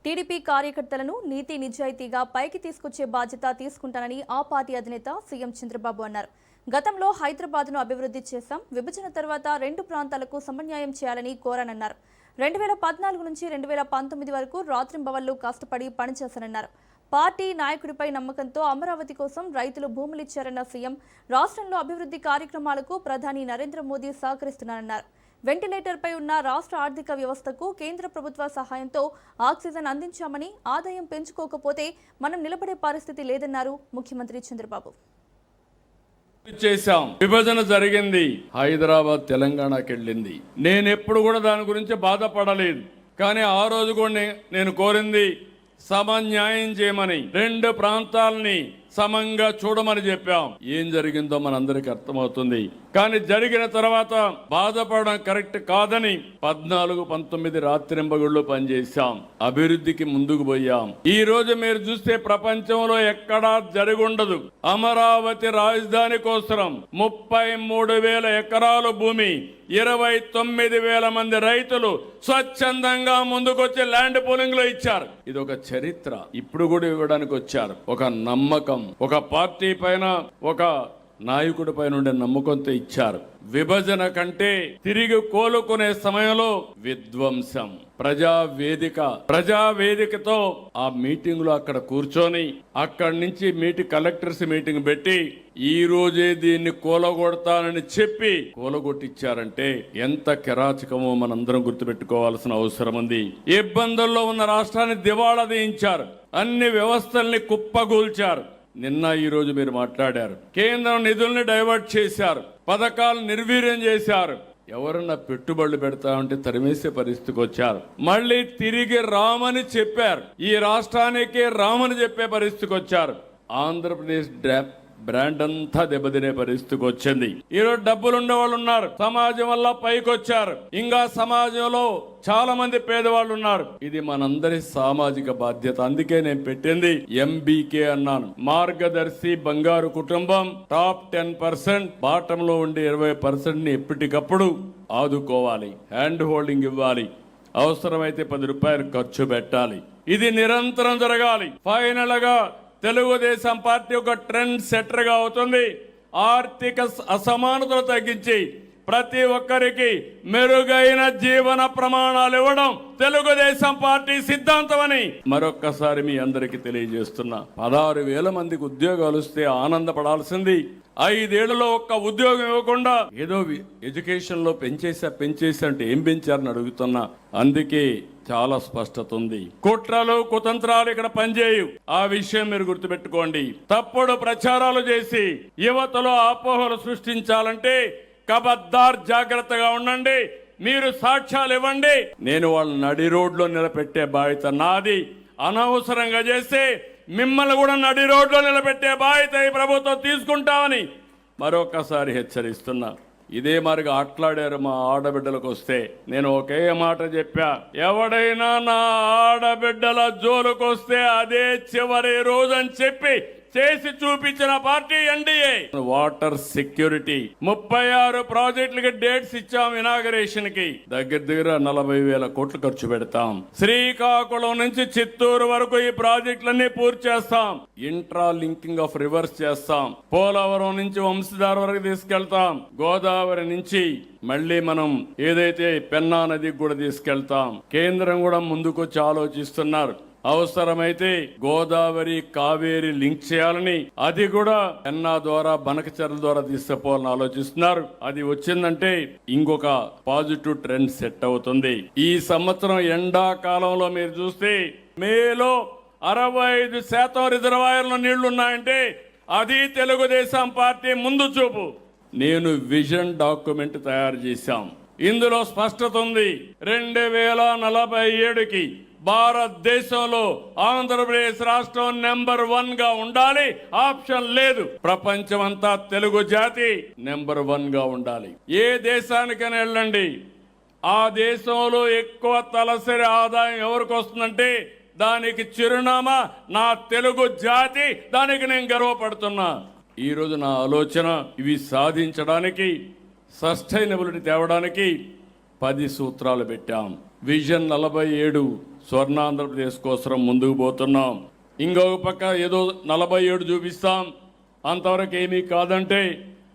TDP కార్యకర్తలను నీతి నిజాయితీగా పైకి తీసుకొచ్చే బాధ్యత తీసుకుంటానని ఆ పార్టీ అధినేత సీఎం చంద్రబాబు అన్నారు. గతంలో హైదరాబాద్ను అభివృద్ధి చేశాం, విభజన తర్వాత 2 ప్రాంతాలకు సమన్వయం చేయాలని కోరానన్నారు. 2014 నుంచి 2019 వరకు రాత్రింబవళ్లు కష్టపడి పనిచేశానన్నారు. పార్టీ నాయకుడిపై నమ్మకంతో అమరావతి కోసం రైతులు భూములిచ్చారన్న సీఎం రాష్ట్రంలో అభివృద్ధి కార్యక్రమాలకు ప్రధాని నరేంద్ర మోదీ సహకరిస్తున్నారన్నారు. వెంటిలేటర్పై ఉన్న రాష్ట్ర ఆర్థిక వ్యవస్థకు కేంద్ర ప్రభుత్వ సహాయంతో ఆక్సిజన్ అందించామని, ఆదాయం పెంచుకోకపోతే మనం నిలబడే పరిస్థితి లేదన్నారు ముఖ్యమంత్రి చంద్రబాబు. చేశాం, విభజన జరిగింది, హైదరాబాద్ తెలంగాణకి వెళ్ళింది. నేను ఎప్పుడు కూడా దాని గురించి బాధపడలేదు. కానీ ఆ రోజు కూడా నేను కోరింది సమన్యాయం చేయమని, 2 ప్రాంతాలని సమంగా చూడమని చెప్పాం. ఏం జరిగిందో మనందరికీ అర్థమవుతుంది. కానీ జరిగిన తర్వాత బాధపడడం కరెక్ట్ కాదని 14-19 రాత్రింబగుళ్ళు పనిచేశాం, అభివృద్ధికి ముందుకు పోయాం. ఈ రోజు మీరు చూస్తే ప్రపంచంలో ఎక్కడా జరుగుండదు. అమరావతి రాజధాని కోసం 33,000 ఎకరాలు భూమి, 29,000 మంది రైతులు స్వచ్ఛందంగా ముందుకొచ్చి ల్యాండ్ పూలింగ్ లో ఇచ్చారు. ఇది ఒక చరిత్ర. ఇప్పుడు కూడా ఇవ్వడానికి వచ్చారు. ఒక నమ్మకం, ఒక పార్టీ పైన, ఒక నాయకుడి పైన ఉండే నమ్మకంతో ఇచ్చారు. విభజన కంటే తిరిగి కోలుకునే సమయంలో విధ్వంసం. ప్రజావేదికతో ఆ మీటింగ్ లో అక్కడ కూర్చొని అక్కడి నుంచి కలెక్టర్స్ మీటింగ్ పెట్టి ఈ రోజే దీన్ని కూలగొడతానని చెప్పి కూలగొట్టించారంటే ఎంత కిరాచకమో మనందరం గుర్తుపెట్టుకోవాల్సిన అవసరం ఉంది. ఇబ్బందుల్లో ఉన్న రాష్ట్రాన్ని దివాళా తీయించారు, అన్ని వ్యవస్థల్ని కుప్పగూల్చారు. నిన్న ఈ రోజు మీరు మాట్లాడారు, కేంద్రం నిధుల్ని డైవర్ట్ చేశారు, పథకాలు నిర్వీర్యం చేశారు. ఎవరన్నా పెట్టుబడులు పెడతా ఉంటే తరిమేసే పరిస్థితికి వచ్చారు. మళ్ళీ తిరిగి రామని చెప్పారు, ఈ రాష్ట్రానికి రామని చెప్పే పరిస్థితికి వచ్చారు. ఆంధ్రప్రదేశ్ బ్రాండ్ అంతా దెబ్బతినే పరిస్థితికి వచ్చింది. ఈరోజు డబ్బులు ఉండే వాళ్ళు ఉన్నారు, సమాజం వల్ల పైకి వచ్చారు. ఇంకా సమాజంలో చాలా మంది పేదవాళ్ళు ఉన్నారు. ఇది మనందరి సామాజిక బాధ్యత. అందుకే నేను పెట్టింది ఎంబీకే అన్నాను. మార్గదర్శి బంగారు కుటుంబం. టాప్ 10%, బాటంలో ఉండే 20% ని ఎప్పటికప్పుడు ఆదుకోవాలి, హ్యాండ్ హోల్డింగ్ ఇవ్వాలి, అవసరమైతే 10 రూపాయలు ఖర్చు పెట్టాలి. ఇది నిరంతరం జరగాలి. ఫైనల్ గా తెలుగుదేశం పార్టీ ఒక ట్రెండ్ సెటర్ గా అవుతుంది. ఆర్థిక అసమానతలు తగ్గించి ప్రతి ఒక్కరికి మెరుగైన జీవన ప్రమాణాలు ఇవ్వడం తెలుగుదేశం పార్టీ సిద్ధాంతం అని మరొక్కసారి మీ అందరికీ తెలియజేస్తున్నా. 16,000 మందికి ఉద్యోగాలు వస్తే ఆనందపడాల్సింది. 5 ఏళ్లలో ఒక్క ఉద్యోగం ఇవ్వకుండా ఏదో ఎడ్యుకేషన్ లో పెంచేసి అంటే ఏం పెంచారని అడుగుతున్నా. అందుకే చాలా స్పష్టత ఉంది. కుట్రలు కుతంత్రాలు ఇక్కడ పనిచేయు. ఆ విషయం మీరు గుర్తుపెట్టుకోండి. తప్పుడు ప్రచారాలు చేసి యువతలో అపోహలు సృష్టించాలంటే కబద్దార్, జాగ్రత్తగా ఉండండి. మీరు సాక్ష్యాలు ఇవ్వండి, నేను వాళ్ళ నడి రోడ్లో నిలబెట్టే బాధ్యత నాది. అనవసరంగా చేస్తే మిమ్మల్ని కూడా నడి రోడ్లో నిలబెట్టే బాధ్యత ఈ ప్రభుత్వం తీసుకుంటామని మరొకసారి హెచ్చరిస్తున్నా. ఇదే మరిగా ఆట్లాడారు మా ఆడబిడ్డలకు వస్తే. నేను ఒకే మాట చెప్పా, ఎవడైనా నా ఆడబిడ్డల జోలుకొస్తే అదే చివరి రోజు అని చెప్పి చేసి చూపించిన పార్టీ ఎన్డీఏ. వాటర్ సెక్యూరిటీ 36 ప్రాజెక్టులకి డేట్స్ ఇచ్చాం. ఇనాగరేషన్ కి దగ్గర 40,000 కోట్లు ఖర్చు పెడతాం. శ్రీకాకుళం నుంచి చిత్తూరు వరకు ఈ ప్రాజెక్టులన్నీ పూర్తి చేస్తాం. ఇంట్రా లింకింగ్ ఆఫ్ రివర్స్ చేస్తాం. పోలవరం నుంచి వంశధార వరకు తీసుకెళ్తాం. గోదావరి నుంచి మళ్ళీ మనం ఏదైతే పెన్నా నదికి కూడా తీసుకెళ్తాం. కేంద్రం కూడా ముందుకొచ్చి ఆలోచిస్తున్నారు. అవసరమైతే గోదావరి కావేరి లింక్ చేయాలని, అది కూడా పెన్నా ద్వారా బనకచెర్ల ద్వారా తీసుకుపోవాలని ఆలోచిస్తున్నారు. అది వచ్చిందంటే ఇంకొక పాజిటివ్ ట్రెండ్ సెట్ అవుతుంది. ఈ సంవత్సరం ఎండాకాలంలో మీరు చూస్తే మేలో 65% రిజర్వాయర్లో నీళ్లున్నాయంటే అది తెలుగుదేశం పార్టీ ముందు చూపు. నేను విజన్ డాక్యుమెంట్ తయారు చేశాం. ఇందులో స్పష్టత ఉంది. 2047కి భారతదేశంలో ఆంధ్రప్రదేశ్ రాష్ట్రం నెంబర్ 1 గా ఉండాలి. ఆప్షన్ లేదు. ప్రపంచమంతా తెలుగు జాతి నెంబర్ 1 గా ఉండాలి. ఏ దేశానికైనా వెళ్ళండి, ఆ దేశంలో ఎక్కువ తలసరి ఆదాయం ఎవరికి వస్తుందంటే దానికి చిరునామా నా తెలుగు జాతి. దానికి నేను గర్వపడుతున్నా. ఈరోజు నా ఆలోచన ఇవి సాధించడానికి, సస్టైనబిలిటీ తేవడానికి 10 సూత్రాలు పెట్టాం. విజన్ 47 స్వర్ణాంధ్రప్రదేశ్ కోసం ముందుకు పోతున్నాం. ఇంకొక పక్క ఏదో 47 చూపిస్తాం, అంతవరకు ఏమీ కాదంటే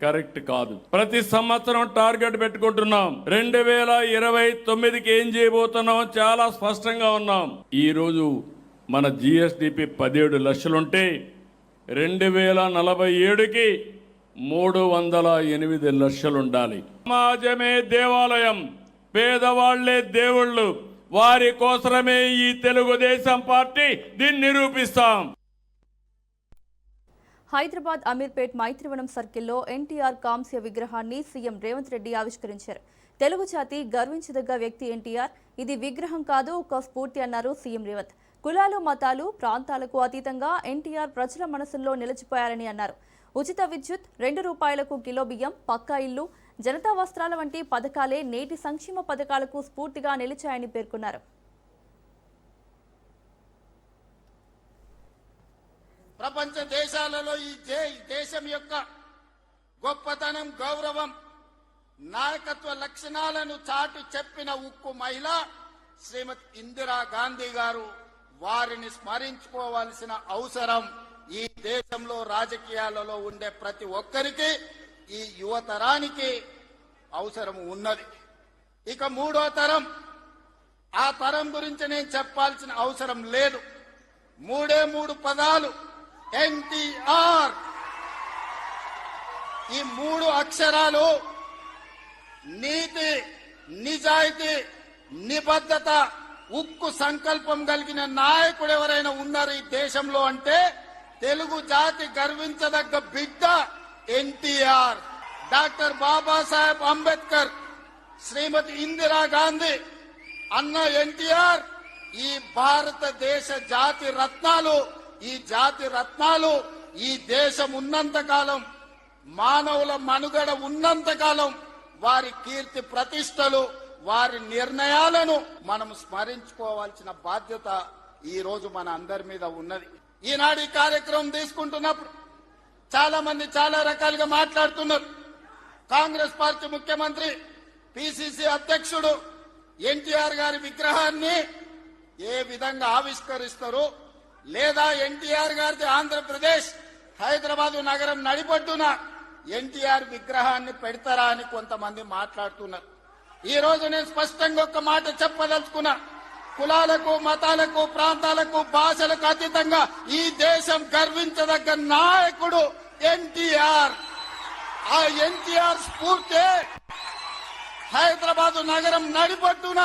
కరెక్ట్ కాదు. ప్రతి సంవత్సరం టార్గెట్ పెట్టుకుంటున్నాం. 2029కి ఏం చేయబోతున్నాం చాలా స్పష్టంగా ఉన్నాం. ఈరోజు మన జిఎస్డిపి 17 లక్షలుంటే 2047కి 308 లక్షలు ఉండాలి. సమాజమే దేవాలయం, పేదవాళ్లే దేవుళ్ళు. వారి కోసమే ఈ తెలుగుదేశం పార్టీ దీన్ని నిరూపిస్తాం. హైదరాబాద్ అమీర్పేట్ మైత్రివనం సర్కిల్లో ఎన్టీఆర్ కాంస్య విగ్రహాన్ని సీఎం రేవంత్ రెడ్డి ఆవిష్కరించారు. తెలుగు జాతి గర్వించదగ్గ వ్యక్తి ఎన్టీఆర్. ఇది విగ్రహం కాదు, ఒక స్ఫూర్తి అన్నారు సీఎం రేవంత్. కులాలు, మతాలు, ప్రాంతాలకు అతీతంగా ఎన్టీఆర్ ప్రజల మనసుల్లో నిలిచిపోయారని అన్నారు. ఉచిత విద్యుత్, ₹2 కిలో బియ్యం, పక్కా ఇల్లు, జనతా వస్త్రాల వంటి పథకాలే నేటి సంక్షేమ పథకాలకు స్ఫూర్తిగా నిలిచాయని పేర్కొన్నారు. ప్రపంచ దేశాలలో ఈ దేశం యొక్క గొప్పతనం, గౌరవం, నాయకత్వ లక్షణాలను చాటి చెప్పిన ఉక్కు మహిళ శ్రీమతి ఇందిరా గాంధీ గారు. వారిని స్మరించుకోవాల్సిన అవసరం ఈ దేశంలో రాజకీయాలలో ఉండే ప్రతి ఒక్కరికి, ఈ యువతరానికి అవసరం ఉన్నది. ఇక మూడో తరం, ఆ తరం గురించి నేను చెప్పాల్సిన అవసరం లేదు. 3 పదాలు ఎన్టీఆర్. ఈ 3 అక్షరాలు నీతి, నిజాయితీ, నిబద్ధత, ఉక్కు సంకల్పం కలిగిన నాయకుడు ఎవరైనా ఉన్నారు ఈ దేశంలో అంటే తెలుగు జాతి గర్వించదగ్గ బిడ్డ ఎన్టీఆర్. డాక్టర్ బాబాసాహెబ్ అంబేద్కర్, శ్రీమతి ఇందిరా గాంధీ, అన్న ఎన్టీఆర్ ఈ భారతదేశ జాతి రత్నాలు. ఈ జాతి రత్నాలు ఈ దేశం ఉన్నంతకాలం, మానవుల మనుగడ ఉన్నంతకాలం వారి కీర్తి ప్రతిష్టలు, వారి నిర్ణయాలను మనం స్మరించుకోవాల్సిన బాధ్యత ఈ రోజు మన అందరి మీద ఉన్నది. ఈనాడు ఈ కార్యక్రమం తీసుకుంటున్నప్పుడు చాలా మంది చాలా రకాలుగా మాట్లాడుతున్నారు. కాంగ్రెస్ పార్టీ ముఖ్యమంత్రి, పిసిసి అధ్యక్షుడు ఎన్టీఆర్ గారి విగ్రహాన్ని ఏ విధంగా ఆవిష్కరిస్తారు, లేదా ఎన్టీఆర్ గారిది ఆంధ్రప్రదేశ్ హైదరాబాద్ నగరం నడిబొడ్డున ఎన్టీఆర్ విగ్రహాన్ని పెడతారా అని కొంతమంది మాట్లాడుతున్నారు. ఈ రోజు నేను స్పష్టంగా ఒక మాట చెప్పదలుచుకున్నా. కులాలకు, మతాలకు, ప్రాంతాలకు, భాషలకు అతీతంగా ఈ దేశం గర్వించదగ్గ నాయకుడు ఎన్టీఆర్. ఆ ఎన్టీఆర్ స్ఫూర్తి హైదరాబాద్ నగరం నడిబొడ్డున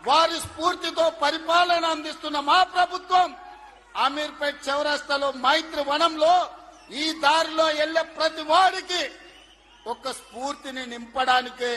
వారి స్ఫూర్తితో పరిపాలన అందిస్తున్న మా ప్రభుత్వం అమీర్పేట్ చౌరస్తాలో మైత్రి వనంలో ఈ దారిలో వెళ్లే ప్రతి వాడికి ఒక స్ఫూర్తిని నింపడానికే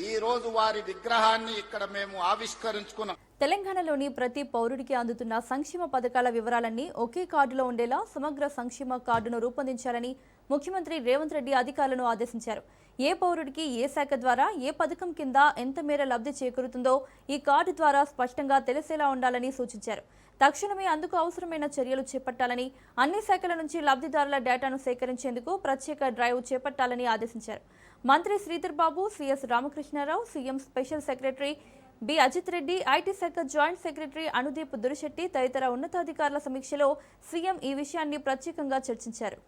ఈ రోజు వారి విగ్రహాన్ని ఇక్కడ మేము ఆవిష్కరించుకున్నాం. తెలంగాణలోని ప్రతి పౌరుడికి అందుతున్న సంక్షేమ పథకాల వివరాలన్నీ ఒకే కార్డులో ఉండేలా సమగ్ర సంక్షేమ కార్డును రూపొందించాలని ముఖ్యమంత్రి రేవంత్ రెడ్డి అధికారులను ఆదేశించారు. ఏ పౌరుడికి ఏ శాఖ ద్వారా ఏ పథకం కింద ఎంత మేర లబ్ధి చేకూరుతుందో ఈ కార్డు ద్వారా స్పష్టంగా తెలిసేలా ఉండాలని సూచించారు. తక్షణమే అందుకు అవసరమైన చర్యలు చేపట్టాలని, అన్ని శాఖల నుంచి లబ్ధిదారుల డేటాను సేకరించేందుకు ప్రత్యేక డ్రైవ్ చేపట్టాలని ఆదేశించారు. మంత్రి Sridhar Babu, CS Ramakrishnarao, CM special secretary B Ajith Reddy, IT శాఖ జాయింట్ సెక్రటరీ అనుదీప్ దురిశెట్టి తదితర ఉన్నతాధికారుల సమీక్షలో సీఎం ఈ విషయాన్ని ప్రత్యేకంగా చర్చించారు.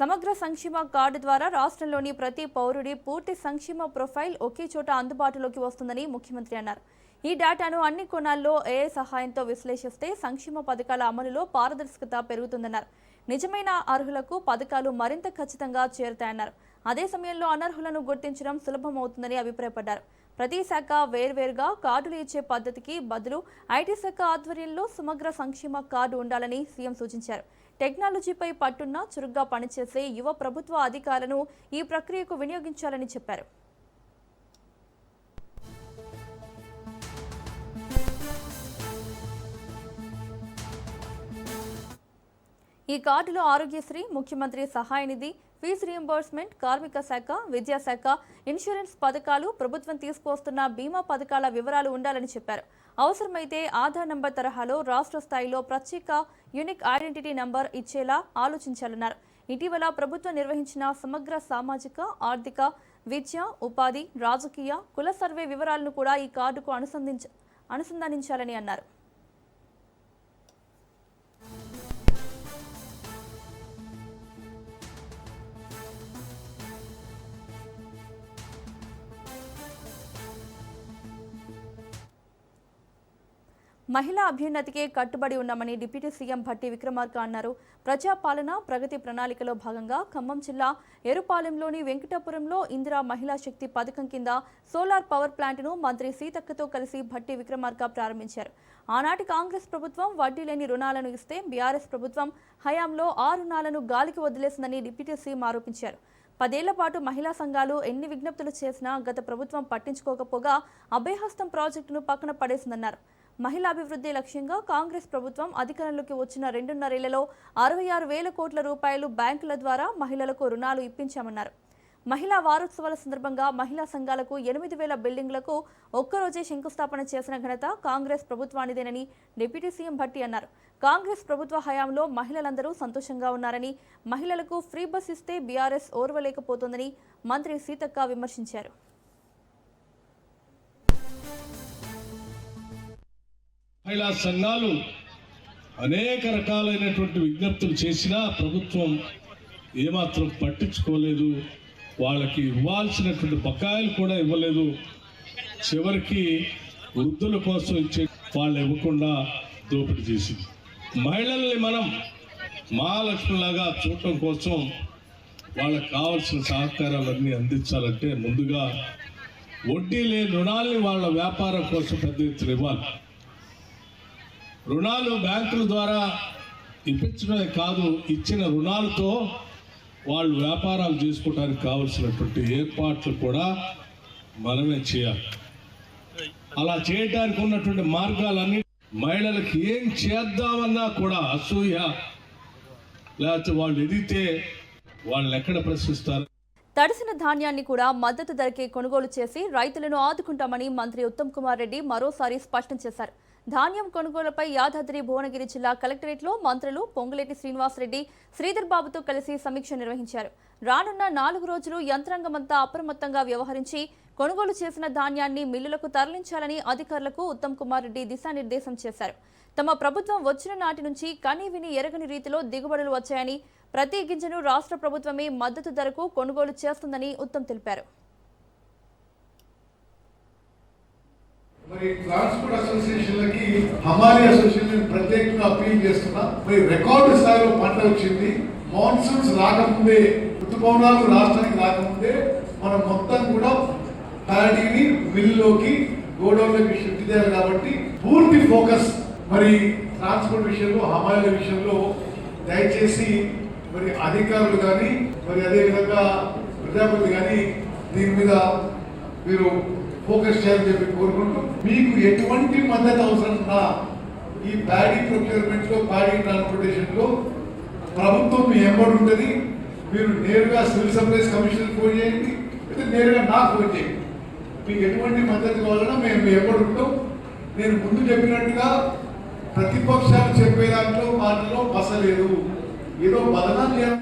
సమగ్ర సంక్షేమ కార్డు ద్వారా రాష్ట్రంలోని ప్రతి పౌరుడి పూర్తి సంక్షేమ ప్రొఫైల్ ఒకే చోట అందుబాటులోకి వస్తుందని ముఖ్యమంత్రి అన్నారు. ఈ డేటాను అన్ని కోణాల్లో ఏఐ సహాయంతో విశ్లేషిస్తే సంక్షేమ పథకాల అమలులో పారదర్శకత పెరుగుతుందన్నారు. నిజమైన అర్హులకు పథకాలు మరింత ఖచ్చితంగా చేరుతాయన్నారు. అదే సమయంలో అనర్హులను గుర్తించడం సులభమవుతుందని అభిప్రాయపడ్డారు. ప్రతి శాఖ వేర్వేరుగా కార్డులు ఇచ్చే పద్ధతికి బదులు ఐటీ శాఖ ఆధ్వర్యంలో సమగ్ర సంక్షేమ కార్డు ఉండాలని సీఎం సూచించారు. టెక్నాలజీపై పట్టున్న చురుగ్గా పనిచేసే యువ ప్రభుత్వ అధికారులను ఈ ప్రక్రియకు వినియోగించాలని చెప్పారు. ఈ కార్డులో ఆరోగ్యశ్రీ, ముఖ్యమంత్రి సహాయ నిధి, ఫీజు రీయింబర్స్మెంట్, కార్మిక శాఖ, విద్యాశాఖ, ఇన్సూరెన్స్ పథకాలు, ప్రభుత్వం తీసుకువస్తున్న బీమా పథకాల వివరాలు ఉండాలని చెప్పారు. అవసరమైతే ఆధార్ నంబర్ తరహాలో రాష్ట్ర స్థాయిలో ప్రత్యేక యూనిక్ ఐడెంటిటీ నంబర్ ఇచ్చేలా ఆలోచించాలన్నారు. ఇటీవల ప్రభుత్వం నిర్వహించిన సమగ్ర సామాజిక, ఆర్థిక విద్య, ఉపాధి, రాజకీయ, కుల సర్వే వివరాలను కూడా ఈ కార్డుకు అనుసంధానించాలని అన్నారు. మహిళా అభ్యున్నతికే కట్టుబడి ఉన్నామని డిప్యూటీ సీఎం భట్టి విక్రమార్క అన్నారు. ప్రజాపాలన ప్రగతి ప్రణాళికలో భాగంగా ఖమ్మం జిల్లా ఎరుపాలెంలోని వెంకటాపురంలో ఇందిరా మహిళా శక్తి పథకం కింద సోలార్ పవర్ ప్లాంట్ను మంత్రి సీతక్కతో కలిసి భట్టి విక్రమార్క ప్రారంభించారు. ఆనాటి కాంగ్రెస్ ప్రభుత్వం వడ్డీ లేని రుణాలను ఇస్తే బీఆర్ఎస్ ప్రభుత్వం హయాంలో ఆ రుణాలను గాలికి వదిలేసిందని డిప్యూటీ సీఎం ఆరోపించారు. 10 ఏళ్ల పాటు మహిళా సంఘాలు ఎన్ని విజ్ఞప్తులు చేసినా గత ప్రభుత్వం పట్టించుకోకపోగా అభయహస్తం ప్రాజెక్టును పక్కన పడేసిందన్నారు. మహిళా అభివృద్ధి లక్ష్యంగా కాంగ్రెస్ ప్రభుత్వం అధికారంలోకి వచ్చిన 2.5 ఏళ్లలో 66,000 కోట్ల రూపాయలు బ్యాంకుల ద్వారా మహిళలకు రుణాలు ఇప్పించామన్నారు. మహిళా వారోత్సవాల సందర్భంగా మహిళా సంఘాలకు 8,000 బిల్డింగ్లకు ఒక్కరోజే శంకుస్థాపన చేసిన ఘనత కాంగ్రెస్ ప్రభుత్వానిదేనని డిప్యూటీ సీఎం భట్టి అన్నారు. కాంగ్రెస్ ప్రభుత్వ హయాంలో మహిళలందరూ సంతోషంగా ఉన్నారని, మహిళలకు ఫ్రీ బస్ ఇస్తే బీఆర్ఎస్ ఓర్వలేకపోతోందని మంత్రి సీతక్క విమర్శించారు. మహిళా సంఘాలు అనేక రకాలైనటువంటి విజ్ఞప్తులు చేసినా ప్రభుత్వం ఏమాత్రం పట్టించుకోలేదు. వాళ్ళకి ఇవ్వాల్సినటువంటి బకాయిలు కూడా ఇవ్వలేదు. చివరికి వృద్ధుల కోసం ఇచ్చే వాళ్ళు ఇవ్వకుండా దోపిడీ చేసింది. మహిళల్ని మనం మహాలక్ష్మిలాగా చూడటం కోసం వాళ్ళకి కావాల్సిన సహకారాలన్నీ అందించాలంటే ముందుగా వడ్డీ లేని రుణాలని వాళ్ళ వ్యాపారం కోసం పెద్ద ఎత్తున ఇవ్వాలి. రుణాలు బ్యాంకుల ద్వారా ఇప్పించడమే కాదు, ఇచ్చిన రుణాలతో వాళ్ళు వ్యాపారాలు చేసుకోవడానికి కావలసినటువంటి ఏర్పాట్లు కూడా మనమే చేయాలి. అలా చేయడానికి ఉన్నటువంటి మార్గాలన్నీ మహిళలకు ఏం చేద్దామన్నా కూడా అసూయ, లేకపోతే వాళ్ళు ఎదిగితే వాళ్ళని ఎక్కడ ప్రశ్నిస్తారు. తడిసిన ధాన్యాన్ని కూడా మద్దతు ధరకే కొనుగోలు చేసి రైతులను ఆదుకుంటామని మంత్రి ఉత్తమ్ కుమార్ రెడ్డి మరోసారి స్పష్టం చేశారు. ధాన్యం కొనుగోలుపై యాదాద్రి భువనగిరి జిల్లా కలెక్టరేట్లో మంత్రులు పొంగులేటి శ్రీనివాసరెడ్డి, శ్రీధర్ బాబుతో కలిసి సమీక్ష నిర్వహించారు. రానున్న 4 రోజులు యంత్రాంగమంతా అప్రమత్తంగా వ్యవహరించి కొనుగోలు చేసిన ధాన్యాన్ని మిల్లులకు తరలించాలని అధికారులకు ఉత్తమ్ కుమార్ రెడ్డి దిశానిర్దేశం చేశారు. తమ ప్రభుత్వం వచ్చిన నాటి నుంచి కని విని ఎరగని రీతిలో దిగుబడులు వచ్చాయని, ప్రతి గింజను రాష్ట్ర ప్రభుత్వమే మద్దతు ధరకు కొనుగోలు చేస్తుందని ఉత్తమ్ తెలిపారు. మరి ట్రాన్స్పోర్ట్ అసోసియేషన్లకి హమారీ అసోసియేషన్ ప్రత్యేకంగా అప్పీల్ చేస్తున్నా. మరి రికార్డు స్థాయిలో పంట వచ్చింది. మాన్సూన్స్ రాకముందే, ఋతుపవనాలు రాష్ట్రానికి రాకముందే మనం మొత్తం కూడా ప్యాడీని మిల్లులోకి, గోడౌన్లోకి షిఫ్ట్ చేయాలి. కాబట్టి పూర్తి ఫోకస్ మరి ట్రాన్స్పోర్ట్ విషయంలో, హమాలీల విషయంలో దయచేసి మరి అధికారులు కానీ, మరి అదేవిధంగా ప్రజాపతి కానీ దీని మీద మీరు ఫోకస్ చేయాలని చెప్పి కోరుకుంటూ, మీకు ఎటువంటి మద్దతు అవసరం ఉన్నా ఈ ప్యాడీ ప్రొక్యూర్మెంట్ లో, ప్యాడీ ట్రాన్స్పోర్టేషన్ లో ప్రభుత్వం మీ ఎంబడి ఉంటుంది. మీరు నేరుగా సివిల్ సప్లైస్ కమిషన్ ఫోన్ చేయండి, లేదా నేరుగా నాకు ఫోన్ చేయండి. మీకు ఎటువంటి మద్దతు కావాలన్నా మేము మీ ఎంబడి ఉంటాం. నేను ముందు చెప్పినట్టుగా ప్రతిపక్షాలు చెప్పే దాంట్లో మాటలో బసలేదు, ఏదో బదనాలు చేయాలి.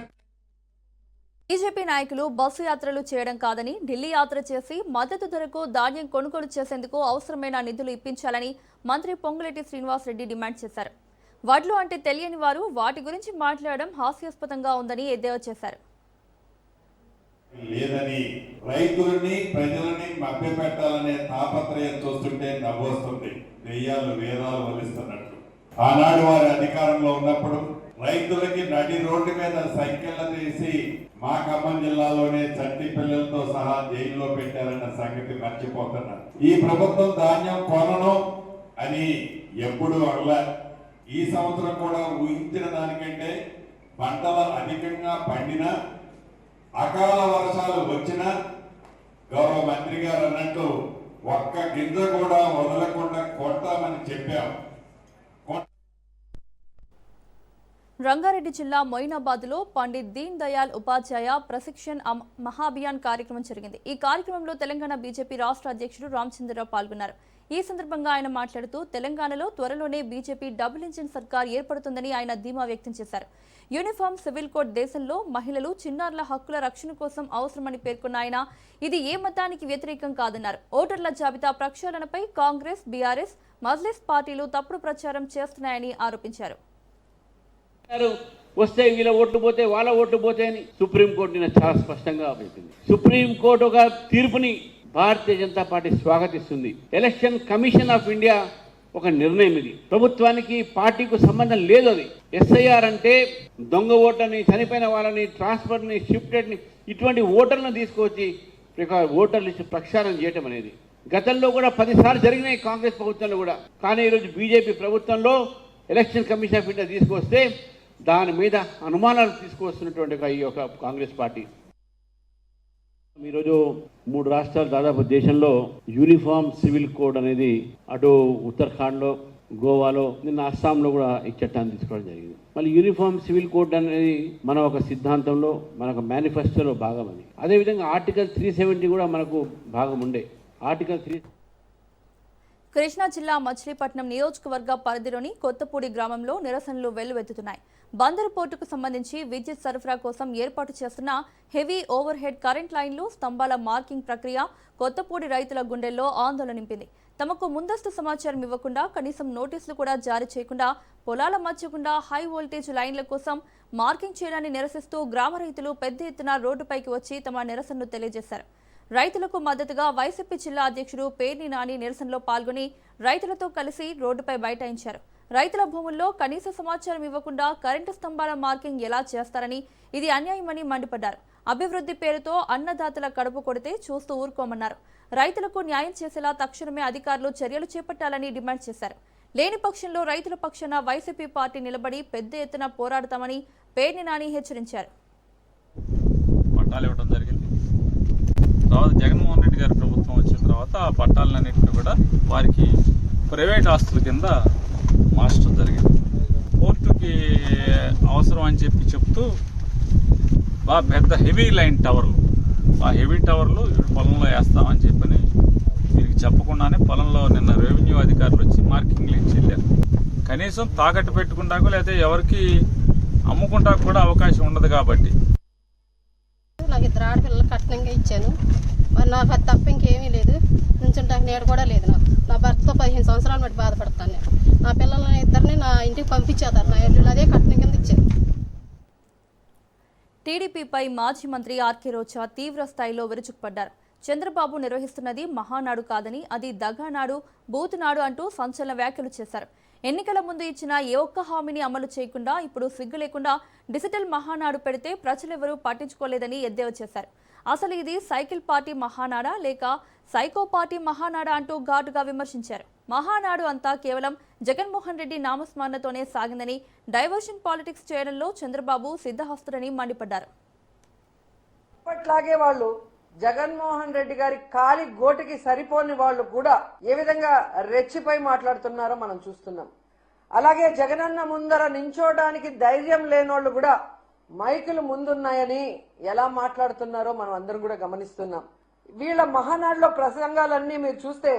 బీజేపీ నాయకులు బస్సు యాత్రలు చేయడం కాదని, ఢిల్లీ యాత్ర చేసి మద్దతు ధరకు ధాన్యం కొనుగోలు చేసేందుకు అవసరమైన నిధులు ఇప్పించాలని మంత్రి పొంగులేటి శ్రీనివాసరెడ్డి డిమాండ్ చేశారు. వడ్లు అంటే తెలియని వారు వాటి గురించి మాట్లాడడం హాస్యాస్పదంగా ఉందని ఎద్దేవా చేశారు. లేదని రైతులని, ప్రజలని మభ్యపెట్టాలనే తాపత్రయం చూస్తుంటే నవ్వొస్తుంది. దెయ్యాలు వేదాలు వలిస్తున్నట్టు. ఆనాడు వారి అధికారంలో ఉన్నప్పుడు రైతులకి నడి రోడ్డు మీద సంఖ్యలు తీసి మా ఖమ్మం జిల్లాలోనే చట్టి పిల్లలతో సహా జైల్లో పెట్టారన్న సంగతి మర్చిపోతున్నారు. ఈ ప్రభుత్వం ధాన్యం కొనను అని ఎప్పుడు అనలా. ఈ సంవత్సరం కూడా ఊహించిన దానికంటే పంటలు అధికంగా పండినా, అకాల వర్షాలు వచ్చినా గౌరవ మంత్రి గారు అన్నట్టు ఒక్క గింజ కూడా వదలకుండా కొట్టామని చెప్పాం. రంగారెడ్డి జిల్లా మొయినాబాద్లో పండిత్ దీన్ దయాళ్ ఉపాధ్యాయ ప్రశిక్షణ్ మహాభియాన్ కార్యక్రమం జరిగింది. ఈ కార్యక్రమంలో తెలంగాణ బీజేపీ రాష్ట్ర అధ్యక్షుడు రామచంద్రరావు పాల్గొన్నారు. ఈ సందర్భంగా ఆయన మాట్లాడుతూ తెలంగాణలో త్వరలోనే బీజేపీ డబుల్ ఇంజిన్ సర్కార్ ఏర్పడుతుందని ఆయన ధీమా వ్యక్తం చేశారు. యూనిఫామ్ సివిల్ కోడ్ దేశంలో మహిళలు, చిన్నారుల హక్కుల రక్షణ కోసం అవసరమని పేర్కొన్న ఆయన ఇది ఏ మతానికి వ్యతిరేకం కాదన్నారు. ఓటర్ల జాబితా ప్రక్షాళనపై కాంగ్రెస్, బీఆర్ఎస్, మజ్లిస్ పార్టీలు తప్పుడు ప్రచారం చేస్తున్నాయని ఆరోపించారు. వస్తే వీళ్ళ ఓట్లు పోతే వాళ్ళ ఓట్లు పోతే అని సుప్రీంకోర్టు నిన్న చాలా స్పష్టంగా చెప్పింది. సుప్రీంకోర్టు ఒక తీర్పుని భారతీయ జనతా పార్టీ స్వాగతిస్తుంది. ఎలక్షన్ కమిషన్ ఆఫ్ ఇండియా ఒక నిర్ణయం ఇది. ప్రభుత్వానికి పార్టీకు సంబంధం లేదు. అది ఎస్ఐఆర్ అంటే దొంగ ఓట్లని, చనిపోయిన వాళ్ళని, ట్రాన్స్ఫర్ని, షిఫ్టెడ్ని ఇటువంటి ఓటర్లను తీసుకొచ్చి ఓటర్ లిస్టు ప్రక్షాళన చేయటం అనేది గతంలో కూడా 10 సార్లు జరిగినాయి కాంగ్రెస్ ప్రభుత్వంలో కూడా. కానీ ఈరోజు బీజేపీ ప్రభుత్వంలో ఎలక్షన్ కమిషన్ ఆఫ్ ఇండియా తీసుకొస్తే దాని మీద అనుమానాలు తీసుకొస్తున్నటువంటి ఈ యొక్క కాంగ్రెస్ పార్టీ ఈరోజు 3 రాష్ట్రాలు దాదాపు దేశంలో యూనిఫామ్ సివిల్ కోడ్ అనేది అటు ఉత్తరాఖండ్లో, గోవాలో, నిన్న అస్సాంలో కూడా ఈ చట్టాన్ని తీసుకోవడం జరిగింది. మళ్ళీ యూనిఫామ్ సివిల్ కోడ్ అనేది మన ఒక సిద్ధాంతంలో, మన ఒక మేనిఫెస్టోలో భాగం అది. అదేవిధంగా ఆర్టికల్ 370 కూడా మనకు భాగం ఉండే. ఆర్టికల్ 3 కృష్ణా జిల్లా మచిలీపట్నం నియోజకవర్గ పరిధిలోని కొత్తపూడి గ్రామంలో నిరసనలు వెల్లువెత్తుతున్నాయి. బందరు పోర్టుకు సంబంధించి విద్యుత్ సరఫరా కోసం ఏర్పాటు చేస్తున్న హెవీ ఓవర్ హెడ్ కరెంట్ లైన్లు, స్తంభాల మార్కింగ్ ప్రక్రియ కొత్తపూడి రైతుల గుండెల్లో ఆందోళన నింపింది. తమకు ముందస్తు సమాచారం ఇవ్వకుండా, కనీసం నోటీసులు కూడా జారీ చేయకుండా, పొలాల మధ్యకుండా హై వోల్టేజ్ లైన్ల కోసం మార్కింగ్ చేయడాన్ని నిరసిస్తూ గ్రామ రైతులు పెద్ద ఎత్తున రోడ్డుపైకి వచ్చి తమ నిరసనను తెలియజేశారు. రైతులకు మద్దతుగా వైసీపీ జిల్లా అధ్యక్షుడు పేర్ని నాని నిరసనలో పాల్గొని రైతులతో కలిసి రోడ్డుపై బైఠాయించారు. రైతుల భూముల్లో కనీస సమాచారం ఇవ్వకుండా కరెంటు స్తంభాల మార్కింగ్ ఎలా చేస్తారని, ఇది అన్యాయమని మండిపడ్డారు. అభివృద్ధి పేరుతో అన్నదాతల కడుపు కొడితే చూస్తూ ఊరుకోమన్నారు. రైతులకు న్యాయం చేసేలా తక్షణమే అధికారులు చర్యలు చేపట్టాలని డిమాండ్ చేశారు. లేని పక్షంలో రైతుల పక్షాన వైసీపీ పార్టీ నిలబడి పెద్ద ఎత్తున పోరాడతామని పేర్ని నాని హెచ్చరించారు. పట్టాలు ఇవ్వడం జరిగింది. తర్వాత జగన్మోహన్ రెడ్డి గారి ప్రభుత్వం వచ్చిన తర్వాత ఆ పట్టాలన్నింటినీ కూడా వారికి ప్రైవేట్ ఆస్తుల కింద మార్చడం జరిగింది. కోర్టుకి అవసరం అని చెప్తూ బాగా పెద్ద హెవీ లైన్ టవర్లు, ఆ హెవీ టవర్లు పొలంలో వేస్తామని చెప్పని వీరికి చెప్పకుండానే పొలంలో నిన్న రెవెన్యూ అధికారులు వచ్చి మార్కింగ్లు ఇచ్చి వెళ్ళారు. కనీసం తాకట్టు పెట్టుకుంటాకో లేకపోతే ఎవరికి అమ్ముకుంటాకు కూడా అవకాశం ఉండదు. కాబట్టి నాకు 2 ఆడపిల్లలు కట్నంగా ఇచ్చాను. మరి నాకు అది తప్ప ఇంకేమీ లేదు. నుంచుంటాక నేడు కూడా లేదు. నా భర్తతో 15 సంవత్సరాలు బట్టి బాధపడతాను. నేను నా పిల్లలని ఇద్దరిని నా ఇంటికి పంపించేదారు. నా ఇల్లు అదే కట్నం కింద ఇచ్చారు. టీడీపీపై మాజీ మంత్రి ఆర్కే రోజా తీవ్ర స్థాయిలో విరుచుకుపడ్డారు. చంద్రబాబు నిర్వహిస్తున్నది మహానాడు కాదని, అది దగానాడు, బూతునాడు అంటూ సంచలన వ్యాఖ్యలు చేశారు. ఎన్నికల ముందు ఇచ్చిన ఏ ఒక్క హామీని అమలు చేయకుండా ఇప్పుడు సిగ్గు లేకుండా డిజిటల్ మహానాడు పెడితే ప్రజలెవరూ పట్టించుకోలేదని ఎద్దేవా చేశారు. అసలు ఇది సైకిల్ పార్టీ మహానాడా లేక సైకో పార్టీ మహానాడా అంటూ ఘాటుగా విమర్శించారు. మహానాడు అంతా కేవలం జగన్మోహన్ రెడ్డి నామస్మరణతోనే సాగిందని, డైవర్షన్ పాలిటిక్స్ చేయడంలో చంద్రబాబు సిద్ధహస్తుడని మండిపడ్డారు. అప్పట్లాగే వాళ్ళు జగన్మోహన్ రెడ్డి గారి కాలి గోటికి సరిపోని వాళ్ళు కూడా ఏ విధంగా రెచ్చిపోయి మాట్లాడుతున్నారో మనం చూస్తున్నాం. అలాగే జగనన్న ముందర నించోడానికి ధైర్యం లేనోళ్ళు కూడా మైకులు ముందున్నాయని ఎలా మాట్లాడుతున్నారో మనం అందరం కూడా గమనిస్తున్నాం. వీళ్ళ మహానాడులో ప్రసంగాలన్నీ మీరు చూస్తే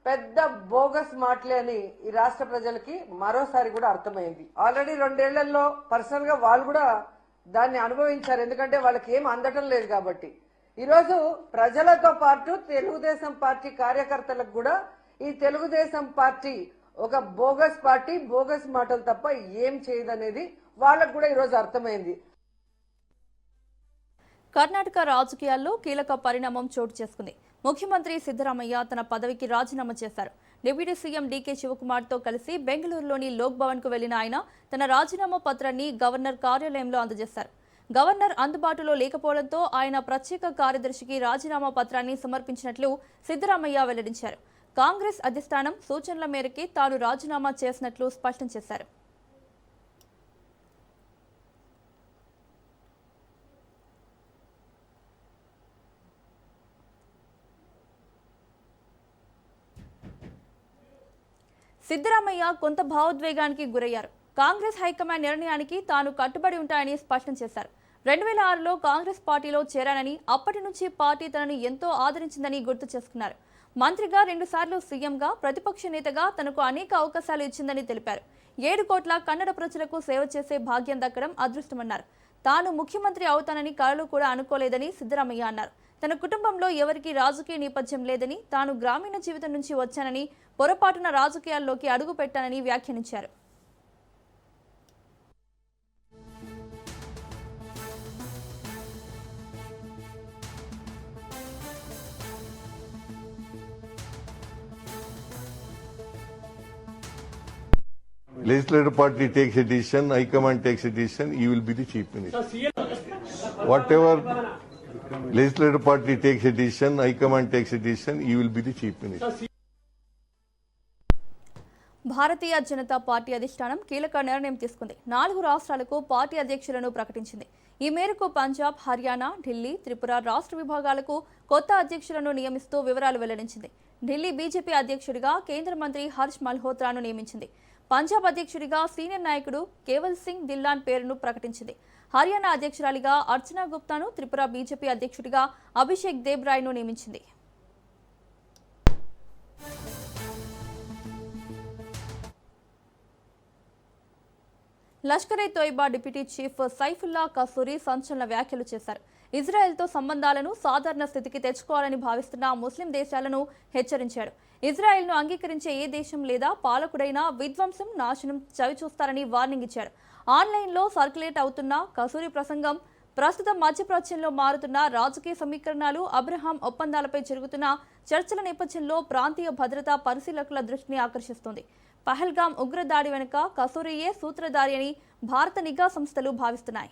పెద్ద బోగస్ మాటలే అని ఈ రాష్ట్ర ప్రజలకి మరోసారి కూడా అర్థమైంది. ఆల్రెడీ 2 ఏళ్లలో పర్సనల్ గా వాళ్ళు కూడా దాన్ని అనుభవించారు. ఎందుకంటే వాళ్ళకి ఏం అందటం లేదు కాబట్టి. ఈరోజు ప్రజలతో పాటు తెలుగుదేశం పార్టీ కార్యకర్తలకు కూడా ఈ తెలుగుదేశం పార్టీ ఒక బోగస్ పార్టీ, బోగస్ మాటలు తప్ప ఏం చేయదనేది వాళ్ళకు కూడా ఈరోజు అర్థమైంది. కర్ణాటక రాజకీయాల్లో కీలక పరిణామం చోటు చేసుకుంది. ముఖ్యమంత్రి సిద్ధరామయ్య తన పదవికి రాజీనామా చేశారు. డిప్యూటీ సీఎం డీకే శివకుమార్తో కలిసి బెంగళూరులోని లోక్ భవన్ కు వెళ్లిన ఆయన తన రాజీనామా పత్రాన్ని గవర్నర్ కార్యాలయంలో అందజేశారు. గవర్నర్ అందుబాటులో లేకపోవడంతో ఆయన ప్రత్యేక కార్యదర్శికి రాజీనామా పత్రాన్ని సమర్పించినట్లు సిద్ధరామయ్య వెల్లడించారు. కాంగ్రెస్ అధిష్టానం సూచనల మేరకే తాను రాజీనామా చేసినట్లు స్పష్టం చేశారు. సిద్ధరామయ్య కొంత భావోద్వేగానికి గురయ్యారు. కాంగ్రెస్ హైకమాండ్ నిర్ణయానికి తాను కట్టుబడి ఉంటాయని స్పష్టం చేశారు. 2006లో కాంగ్రెస్ పార్టీలో చేరానని, అప్పటి నుంచి పార్టీ తనను ఎంతో ఆదరించిందని గుర్తు చేసుకున్నారు. మంత్రిగా 2 సార్లు సీఎంగా ప్రతిపక్ష నేతగా తనకు అనేక అవకాశాలు ఇచ్చిందని తెలిపారు. 7 కోట్ల కన్నడ ప్రజలకు సేవ చేసే భాగ్యం దక్కడం అదృష్టమన్నారు. తాను ముఖ్యమంత్రి అవుతానని కలలు కూడా అనుకోలేదని సిద్ధరామయ్య అన్నారు. తన కుటుంబంలో ఎవరికీ రాజకీయ నేపథ్యం లేదని, తాను గ్రామీణ జీవితం నుంచి వచ్చానని, పొరపాటున రాజకీయాల్లోకి అడుగు పెట్టానని వ్యాఖ్యానించారు. Legislative party takes a decision, High Command takes a decision, you will be the chief minister. Whatever legislative party takes a decision, High Command takes a decision, you will be the chief minister. Bharatiya Janata party అధిష్టానం కీలక నిర్ణయం తీసుకుంది. 4 రాష్ట్రాలకు party అధ్యక్షులను ప్రకటించింది. ఈ మేరకు పంజాబ్, హర్యానా, ఢిల్లీ, త్రిపుర రాష్ట్ర విభాగాలకు కొత్త అధ్యక్షులను నియమిస్తూ వివరాలు వెల్లడించింది. ఢిల్లీ బీజేపీ అధ్యక్షుడిగా కేంద్ర మంత్రి హర్ష్ మల్హోత్రాను నియమించింది. పంజాబ్ అధ్యక్షుడిగా సీనియర్ నాయకుడు కేవల్ సింగ్ ధిల్లాన్ పేరును ప్రకటించింది. హర్యానా అధ్యక్షురాలిగా అర్చనా గుప్తాను, త్రిపుర బీజేపీ అధ్యక్షుడిగా అభిషేక్ దేబ్రాయ్ను నియమించింది. లష్కర్ ఏ తోయిబా డిప్యూటీ చీఫ్ సైఫుల్లా కసూరి సంచలన వ్యాఖ్యలు చేశారు. ఇజ్రాయెల్తో సంబంధాలను సాధారణ స్థితికి తెచ్చుకోవాలని భావిస్తున్న ముస్లిం దేశాలను హెచ్చరించాడు. ఇజ్రాయెల్ను అంగీకరించే ఏ దేశం లేదా పాలకుడైనా విధ్వంసం, నాశనం చవిచూస్తారని వార్నింగ్ ఇచ్చాడు. ఆన్లైన్లో సర్క్యులేట్ అవుతున్న కసూరి ప్రసంగం ప్రస్తుతం మధ్యప్రాచ్యంలో మారుతున్న రాజకీయ సమీకరణాలు, అబ్రహాం ఒప్పందాలపై జరుగుతున్న చర్చల నేపథ్యంలో ప్రాంతీయ భద్రతా పరిశీలకుల దృష్టిని ఆకర్షిస్తోంది. పహల్గామ్ ఉగ్రదాడి వెనుక కసూరియే సూత్రధారి అని భారత నిఘా సంస్థలు భావిస్తున్నాయి.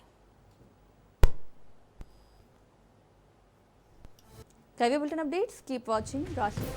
కైవే బులెటిన్ అప్డేట్స్, కీప్ వాచింగ్ రాష్ట్ర.